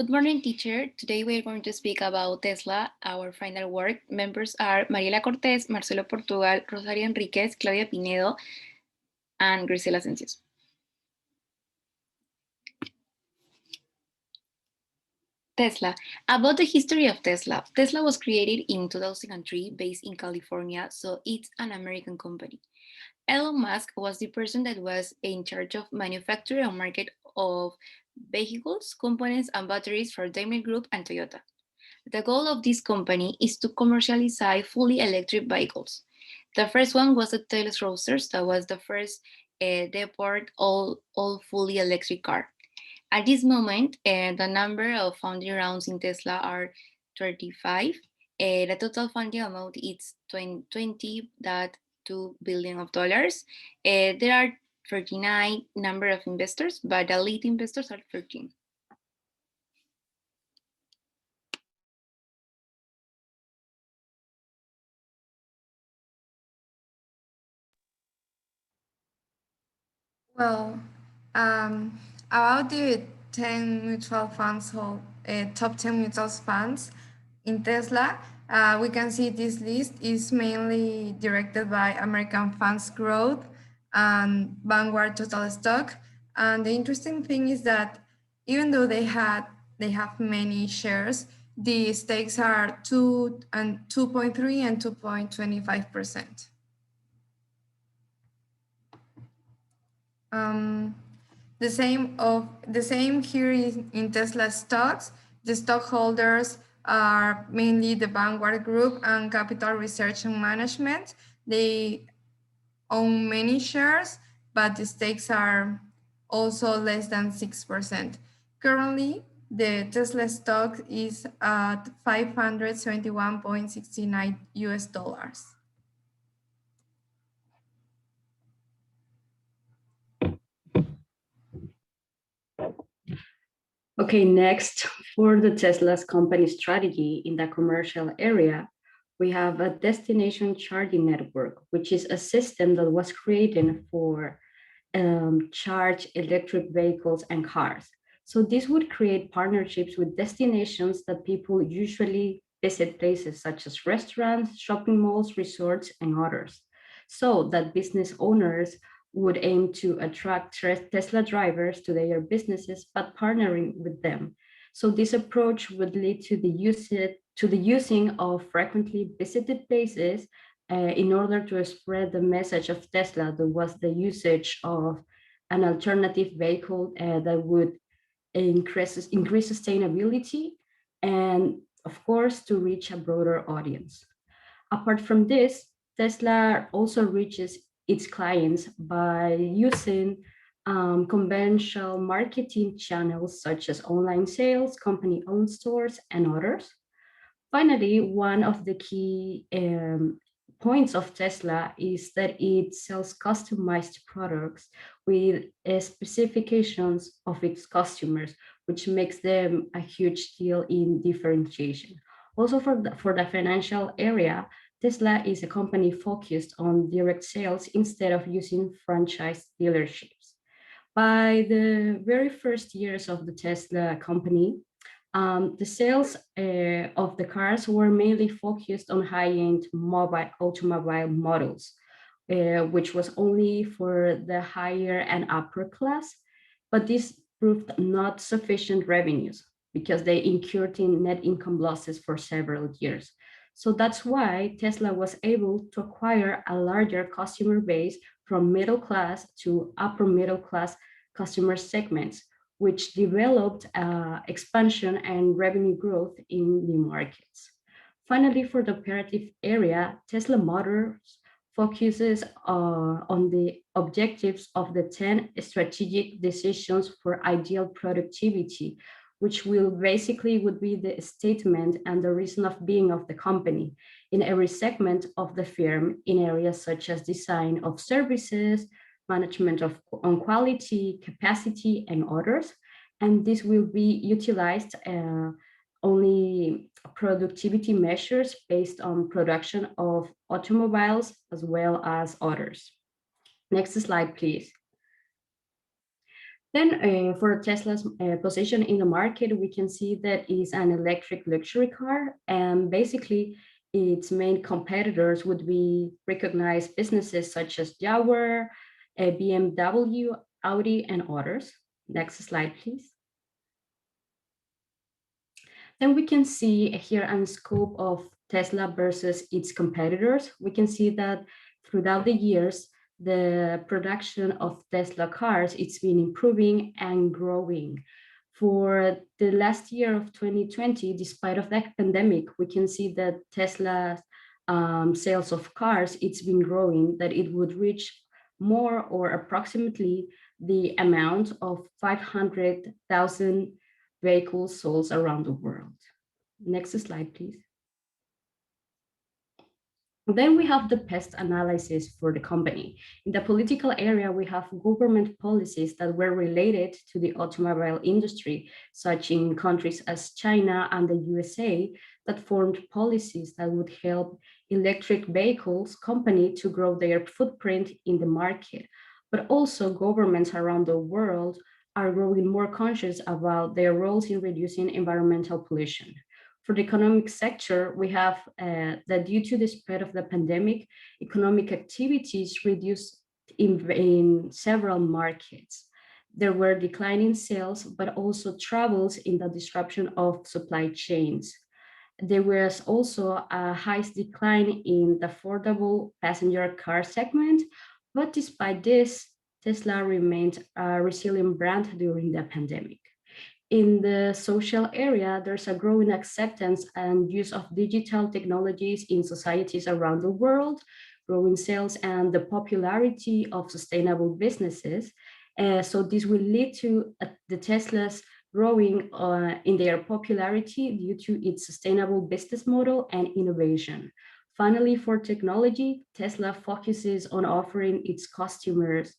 Good morning, teacher. Today we are going to speak about Tesla, our final work. Members are Mariela Cortés, Marcelo Portugal, Rosario Enriquez, Claudia Pinedo, and Grisela Cencios. Tesla. About the history of Tesla. Tesla was created in 2003 based in California, so it's an American company. Elon Musk was the person that was in charge of manufacturing and market of vehicles, components, and batteries for Daimler Group and Toyota. The goal of this company is to commercialize fully electric vehicles. The first one was the Tesla Roadsters. That was the first depot all fully electric car. At this moment, the number of funding rounds in Tesla are 35. The total funding amount is 20.2 billion of dollars. There are 39 number of investors, but the lead investors are 13. Well, about the 10 mutual funds hold, top 10 mutual funds in Tesla, we can see this list is mainly directed by American Funds Growth and Vanguard Total Stock. And the interesting thing is that even though they have many shares, the stakes are 2.3 and 2.25%. The same here in Tesla stocks. The stockholders are mainly the Vanguard Group and Capital Research and Management. They own many shares, but the stakes are also less than 6%. Currently, the Tesla stock is at 571.69 US dollars. Okay, next, for the Tesla's company strategy in the commercial area, we have a destination charging network, which is a system that was created for charge electric vehicles and cars. So this would create partnerships with destinations that people usually visit, places such as restaurants, shopping malls, resorts, and others. So that business owners would aim to attract Tesla drivers to their businesses, but partnering with them. So this approach would lead to the using of frequently visited places in order to spread the message of Tesla. That was the usage of an alternative vehicle that would increase sustainability and, of course, to reach a broader audience. Apart from this, Tesla also reaches its clients by using conventional marketing channels such as online sales, company-owned stores, and others. Finally, one of the key points of Tesla is that it sells customized products with specifications of its customers, which makes them a huge deal in differentiation. Also for the financial area, Tesla is a company focused on direct sales instead of using franchise dealerships. By the very first years of the Tesla company, the sales of the cars were mainly focused on high-end automobile models, which was only for the higher and upper class, but this proved not sufficient revenues because they incurred in net income losses for several years. So that's why Tesla was able to acquire a larger customer base from middle class to upper middle class customer segments, which developed expansion and revenue growth in new markets. Finally, for the operative area, Tesla Motors focuses on the objectives of the 10 strategic decisions for ideal productivity, which would be the statement and the reason of being of the company in every segment of the firm in areas such as design of services, management on quality, capacity, and others. And this will be utilized only productivity measures based on production of automobiles as well as others. Next slide, please. Then for Tesla's position in the market, we can see that it's an electric luxury car, and basically its main competitors would be recognized businesses such as Jaguar, BMW, Audi, and others. Next slide, please. Then we can see here a scope of Tesla versus its competitors. We can see that throughout the years, the production of Tesla cars, it's been improving and growing. For the last year of 2020, despite of that pandemic, we can see that Tesla's sales of cars, it's been growing, that it would reach more or approximately the amount of 500,000 vehicles sold around the world. Next slide, please. Then we have the pest analysis for the company. In the political area, we have government policies that were related to the automobile industry, such in countries as China and the USA, that formed policies that would help electric vehicles company to grow their footprint in the market. But also governments around the world are growing more conscious about their roles in reducing environmental pollution. For the economic sector, we have that due to the spread of the pandemic, economic activities reduced in several markets. There were declining sales, but also troubles in the disruption of supply chains. There was also a high decline in the affordable passenger car segment, but despite this, Tesla remained a resilient brand during the pandemic. In the social area, there's a growing acceptance and use of digital technologies in societies around the world, growing sales and the popularity of sustainable businesses. So this will lead to the Teslas growing in their popularity due to its sustainable business model and innovation. Finally, for technology, Tesla focuses on offering its customers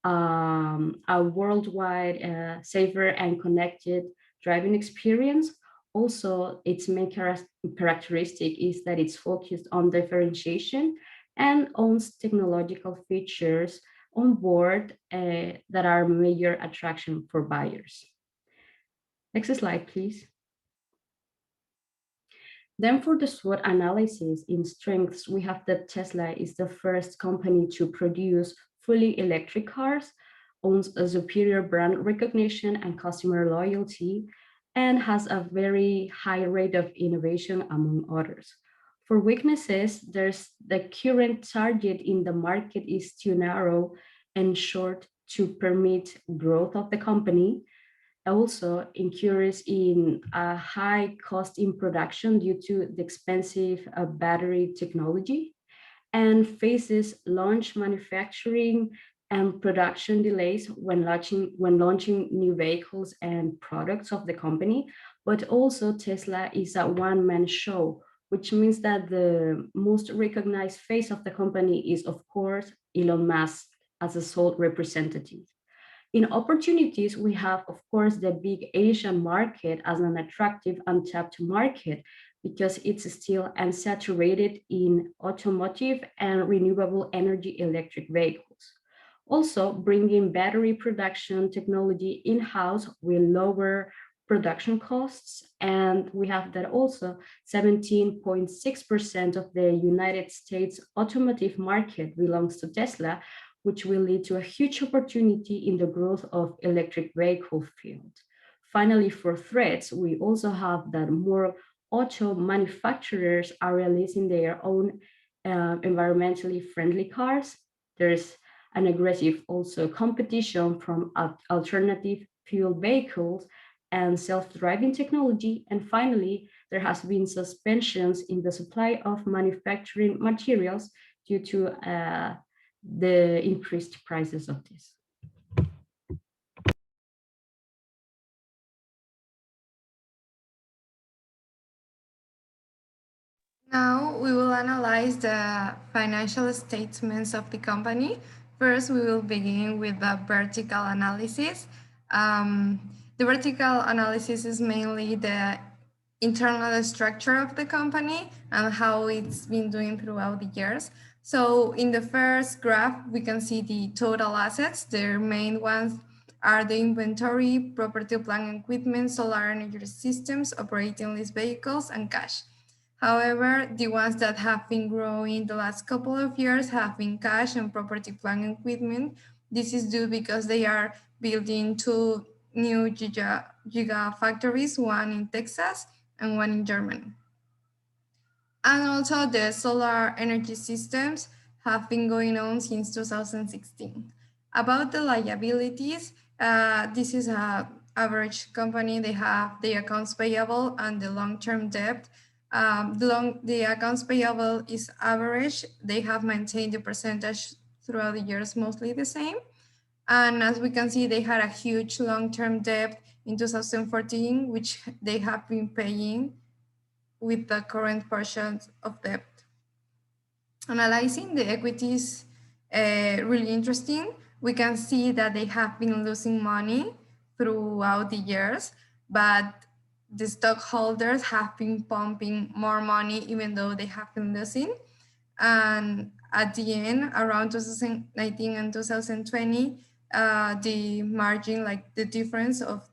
a worldwide safer and connected driving experience. Also, its main characteristic is that it's focused on differentiation and owns technological features on board that are major attraction for buyers. Next slide, please. Then for the SWOT analysis in strengths, we have that Tesla is the first company to produce fully electric cars, owns a superior brand recognition and customer loyalty, and has a very high rate of innovation among others. For weaknesses, there's the current target in the market is too narrow and short to permit growth of the company. Also incurs in a high cost in production due to the expensive battery technology, and faces launch manufacturing and production delays when launching new vehicles and products of the company. But also Tesla is a one-man show, which means that the most recognized face of the company is, of course, Elon Musk as a sole representative. In opportunities, we have, of course, the big Asian market as an attractive untapped market because it's still unsaturated in automotive and renewable energy electric vehicles. Also, bringing battery production technology in-house will lower production costs. And we have that also 17.6% of the United States automotive market belongs to Tesla, which will lead to a huge opportunity in the growth of electric vehicle field. Finally, for threats, we also have that more auto manufacturers are releasing their own environmentally friendly cars. There's an aggressive also competition from alternative fuel vehicles and self-driving technology. And finally, there has been suspensions in the supply of manufacturing materials due to the increased prices of this. Now we will analyze the financial statements of the company. First, we will begin with the vertical analysis. The vertical analysis is mainly the internal structure of the company and how it's been doing throughout the years. So in the first graph, we can see the total assets. Their main ones are the inventory, property, plant equipment, solar energy systems, operating lease vehicles, and cash. However, the ones that have been growing the last couple of years have been cash and property, plant equipment. This is due because they are building two new gigafactories, one in Texas and one in Germany. And also the solar energy systems have been going on since 2016. About the liabilities, this is a average company. They have the accounts payable and the long-term debt. The accounts payable is average. They have maintained the percentage throughout the years mostly the same. And as we can see, they had a huge long-term debt in 2014, which they have been paying with the current portions of debt. Analyzing the equities, really interesting. We can see that they have been losing money throughout the years, but the stockholders have been pumping more money even though they have been losing. And at the end, around 2019 and 2020, the margin, like the difference of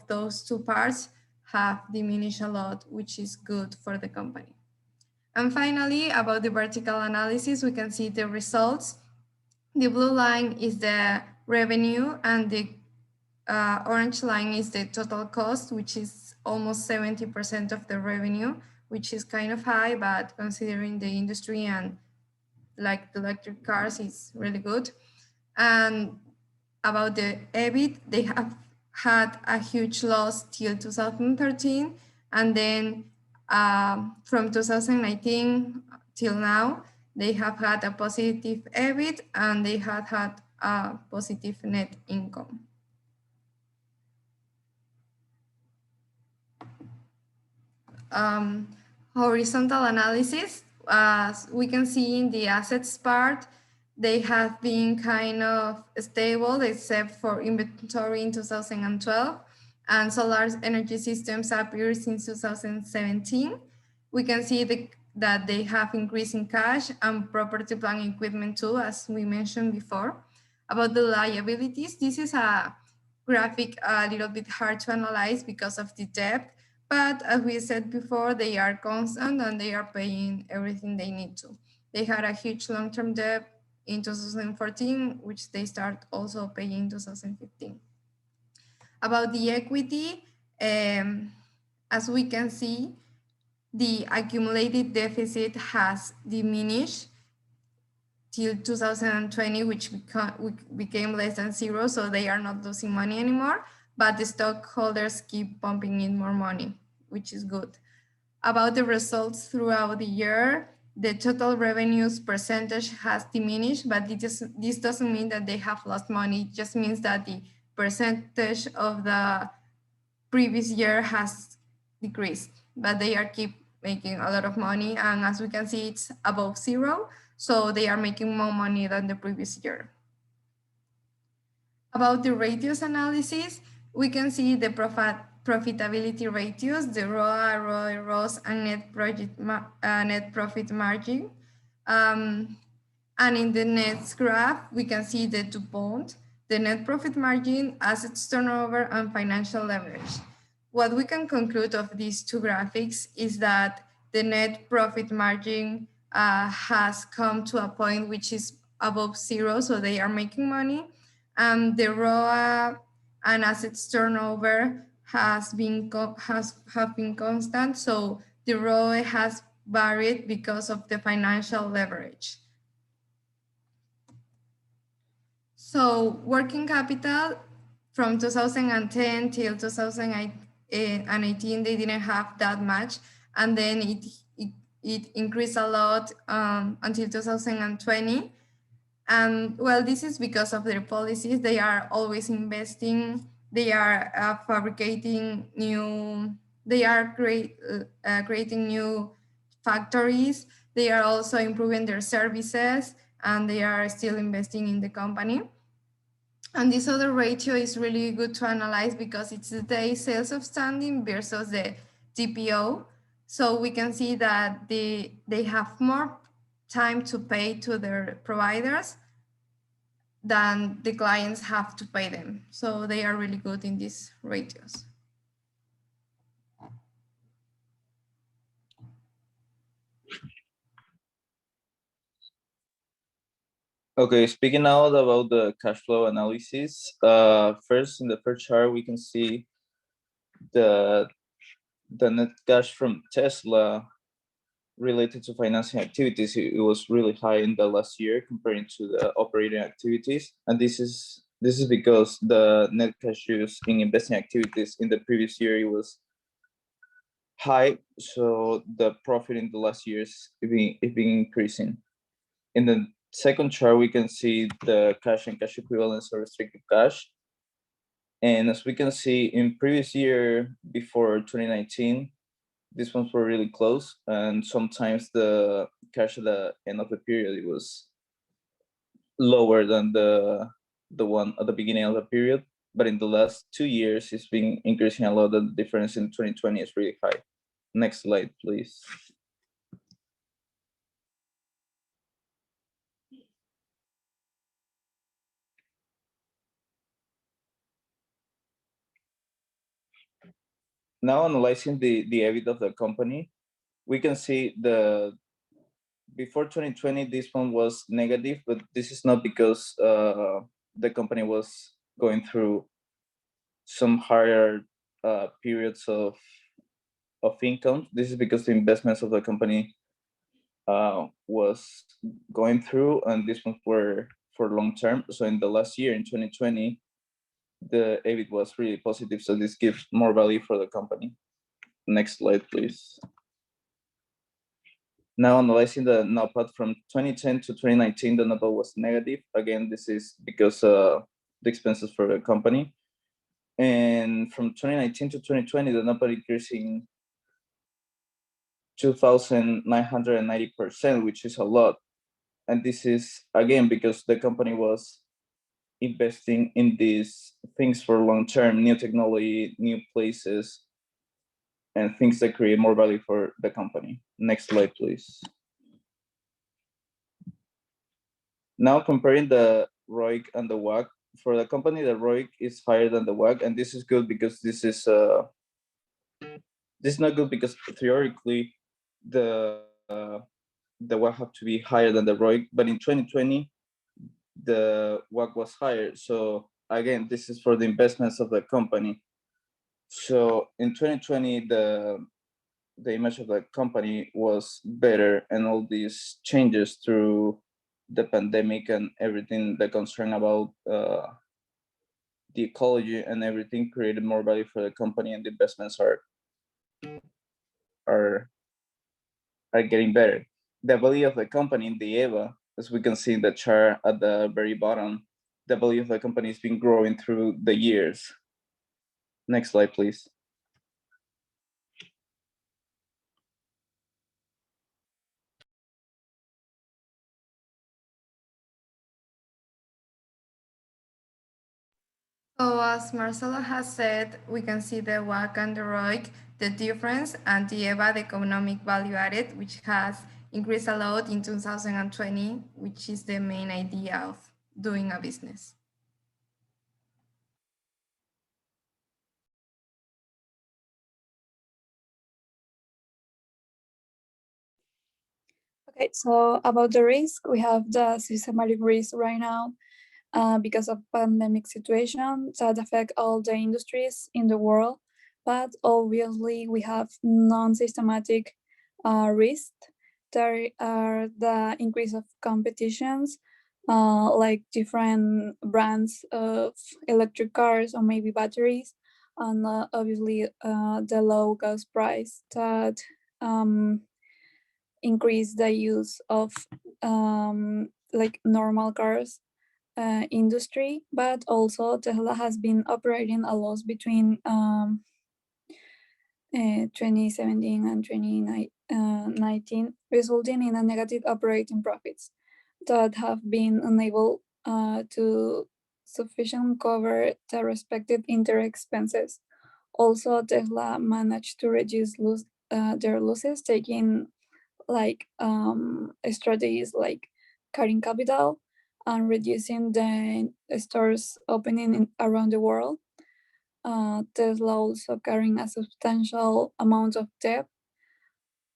those two parts, have diminished a lot, which is good for the company. And finally, about the vertical analysis, we can see the results. The blue line is the revenue, and the orange line is the total cost, which is almost 70% of the revenue, which is kind of high, but considering the industry and like the electric cars, it's really good. And about the EBIT, they have had a huge loss till 2013, and then from 2019 till now, they have had a positive EBIT and they have had a positive net income. Horizontal analysis, as we can see in the assets part, they have been kind of stable except for inventory in 2012, and solar energy systems appeared since 2017. We can see that they have increased in cash and property, plant equipment too, as we mentioned before. About the liabilities, this is a graphic a little bit hard to analyze because of the debt, but as we said before, they are constant and they are paying everything they need to. They had a huge long-term debt in 2014, which they start also paying in 2015. About the equity, as we can see, the accumulated deficit has diminished till 2020, which became less than zero, so they are not losing money anymore, but the stockholders keep pumping in more money, which is good. About the results throughout the year, the total revenues percentage has diminished, but this doesn't mean that they have lost money. It just means that the percentage of the previous year has decreased, but they are keep making a lot of money. And as we can see, it's above zero. So they are making more money than the previous year. About the ratios analysis, we can see the profitability ratios, the ROA, ROE, ROS, and net profit margin. And in the next graph, we can see the 2 points, the net profit margin, assets turnover, and financial leverage. What we can conclude of these two graphics is that the net profit margin has come to a point which is above zero, so they are making money. And the ROA and assets turnover have been constant, so the ROE has varied because of the financial leverage. So working capital from 2010 till 2018, they didn't have that much, and then it increased a lot until 2020. And well, this is because of their policies. They are always investing. They are fabricating new. They are creating new factories. They are also improving their services, and they are still investing in the company. And this other ratio is really good to analyze because it's the day sales outstanding versus the DPO. So we can see that they have more time to pay to their providers. than the clients have to pay them. So they are really good in these ratios. Okay, speaking now about the cash flow analysis. First, in the first chart, we can see the net cash from Tesla related to financing activities. It was really high in the last year comparing to the operating activities, and this is because the net cash used in investing activities in the previous year it was high, so the profit in the last years it been increasing. In the second chart, we can see the cash and cash equivalents or restricted cash. And as we can see in previous year before 2019, these ones were really close. And sometimes the cash at the end of the period, it was lower than the one at the beginning of the period. But in the last 2 years, it's been increasing a lot. The difference in 2020 is really high. Next slide, please. Now analyzing the EBIT of the company, we can see before 2020, this one was negative, but this is not because the company was going through some higher periods of income. This is because the investments of the company was going through, and these ones were for long term. So in the last year, in 2020, the EBIT was really positive. So this gives more value for the company. Next slide, please. Now analyzing the NOPAT from 2010 to 2019, the NOPAT was negative. Again, this is because the expenses for the company. And from 2019 to 2020, the NOPAT increasing 2,990%, which is a lot. And this is, again, because the company was investing in these things for long-term, new technology, new places, and things that create more value for the company. Next slide, please. Now comparing the ROIC and the WACC, for the company, the ROIC is higher than the WACC, and this is good because this is not good because theoretically the WACC have to be higher than the ROIC, but in 2020 the WACC was higher. So again, this is for the investments of the company. So in 2020, the image of the company was better, and all these changes through the pandemic and everything, the concern about the ecology and everything created more value for the company, and the investments are getting better. The value of the company in the EVA, as we can see in the chart at the very bottom, the value of the company has been growing through the years. Next slide, please. So as Marcelo has said, we can see the WACC and the ROIC, the difference, and the EVA, the economic value added, which has increased a lot in 2020, which is the main idea of doing a business. Okay, so about the risk, we have the systematic risk right now because of pandemic situation that affect all the industries in the world. But obviously we have non-systematic risk. There are the increase of competitions, like different brands of electric cars or maybe batteries, and obviously the low gas price that increase the use of like normal cars industry, but also Tesla has been operating a loss between 2017 and 2019, resulting in a negative operating profits that have been unable to sufficiently cover the respective interest expenses. Also, Tesla managed to reduce their losses, taking like strategies like cutting capital and reducing the stores opening around the world. Tesla also carrying a substantial amount of debt.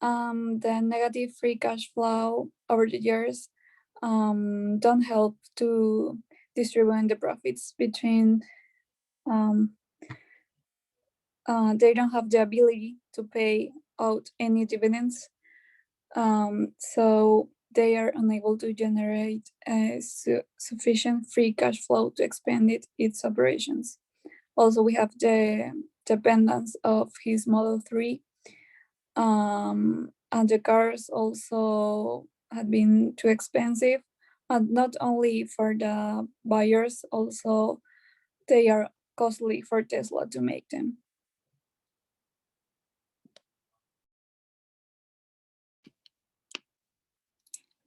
The negative free cash flow over the years don't help to distribute the profits between. They don't have the ability to pay out any dividends, so they are unable to generate sufficient free cash flow to expand its operations. Also, we have the dependence of his Model 3, and the cars also had been too expensive, and not only for the buyers, also they are costly for Tesla to make them.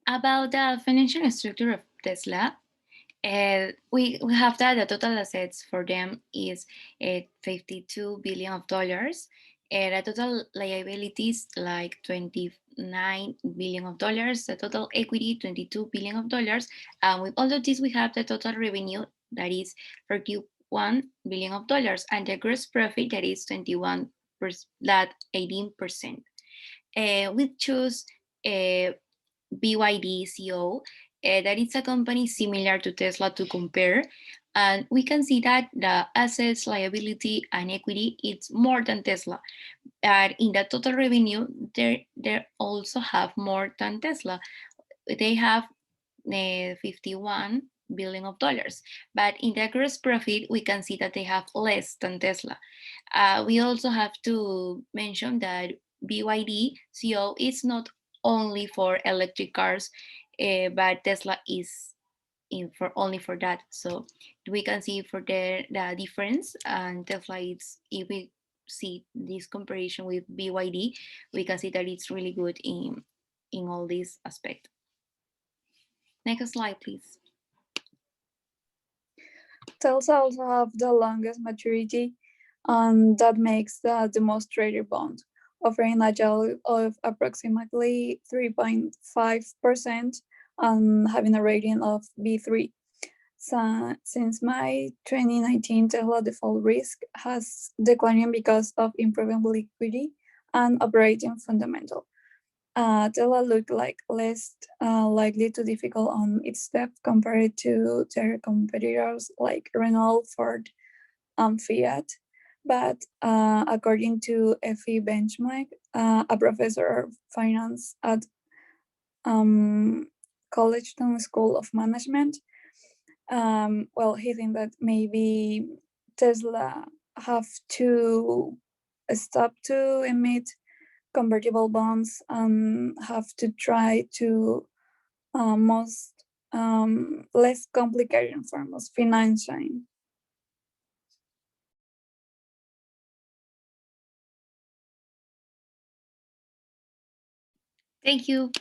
About the financial structure of Tesla, we have that the total assets for them is $52 billion. The total liabilities like $29 billion. The total equity $22 billion. And with all of this, we have the total revenue that is $31 billion, and the gross profit that is 18%. We choose BYD CO. That is a company similar to Tesla to compare. And we can see that the assets, liability, and equity, it's more than Tesla. And in the total revenue, they also have more than Tesla. They have $51 billion. But in the gross profit, we can see that they have less than Tesla. We also have to mention that BYD CO is not only for electric cars, but Tesla is only for that. So we can see for the difference, and Tesla is, if we see this comparison with BYD, we can see that it's really good in all these aspects. Next slide, please. Tesla also have the longest maturity, and that makes the most traded bond, offering a yield of approximately 3.5% and having a rating of B3. So, since May 2019, Tesla default risk has declined because of improving liquidity and operating fundamental. Tesla looked like less likely to default on its debt compared to their competitors like Renault, Ford, and Fiat. But according to FE Benchmark, a professor of finance at Collegeton School of Management, he thinks that maybe Tesla have to stop to emit convertible bonds and have to try to less complicated form of financing. Thank you.